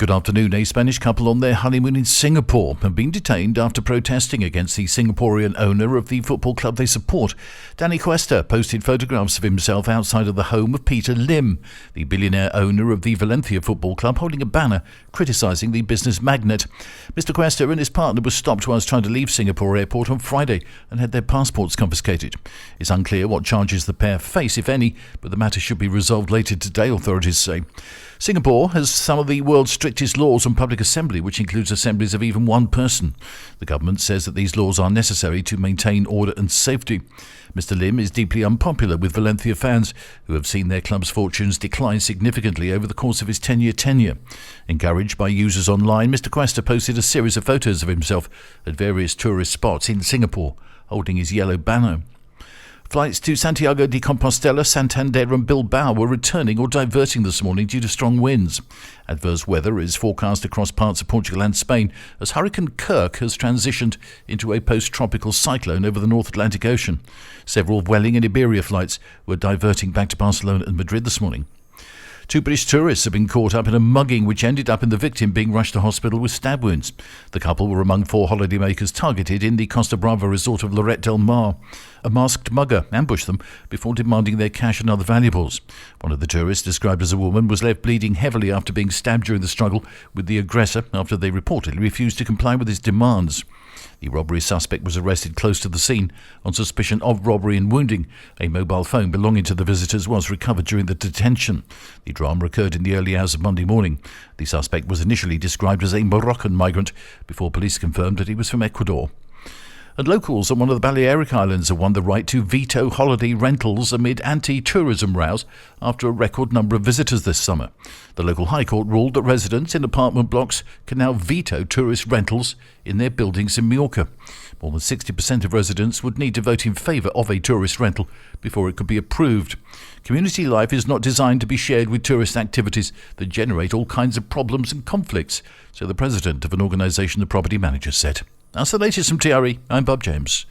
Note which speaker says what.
Speaker 1: Good afternoon. A Spanish couple on their honeymoon in Singapore have been detained after protesting against the Singaporean owner of the football club they support. Danny Cuesta posted photographs of himself outside of the home of Peter Lim, the billionaire owner of the Valencia football club, holding a banner criticising the business magnate. Mr. Cuesta and his partner were stopped whilst trying to leave Singapore airport on Friday and had their passports confiscated. It's unclear what charges the pair face, if any, but the matter should be resolved later today, authorities say. Singapore has some of the world's strictest laws on public assembly, which includes assemblies of even one person. The government says that these laws are necessary to maintain order and safety. Mr. Lim is deeply unpopular with Valencia fans, who have seen their club's fortunes decline significantly over the course of his 10-year tenure. Encouraged by users online, Mr. Cuesta posted a series of photos of himself at various tourist spots in Singapore, holding his yellow banner. Flights to Santiago de Compostela, Santander and Bilbao were returning or diverting this morning due to strong winds. Adverse weather is forecast across parts of Portugal and Spain as Hurricane Kirk has transitioned into a post-tropical cyclone over the North Atlantic Ocean. Several Vueling and Iberia flights were diverting back to Barcelona and Madrid this morning. 2 British tourists have been caught up in a mugging which ended up in the victim being rushed to hospital with stab wounds. The couple were among 4 holidaymakers targeted in the Costa Brava resort of Lloret del Mar. A masked mugger ambushed them before demanding their cash and other valuables. One of the tourists, described as a woman, was left bleeding heavily after being stabbed during the struggle with the aggressor after they reportedly refused to comply with his demands. The robbery suspect was arrested close to the scene on suspicion of robbery and wounding. A mobile phone belonging to the visitors was recovered during the detention. The drama occurred in the early hours of Monday morning. The suspect was initially described as a Moroccan migrant before police confirmed that he was from Ecuador. And locals on one of the Balearic Islands have won the right to veto holiday rentals amid anti-tourism rows after a record number of visitors this summer. The local High Court ruled that residents in apartment blocks can now veto tourist rentals in their buildings in Mallorca. More than 60% of residents would need to vote in favour of a tourist rental before it could be approved. Community life is not designed to be shared with tourist activities that generate all kinds of problems and conflicts, so the president of an organisation the property managers said. That's the latest from TRE. I'm Bob James.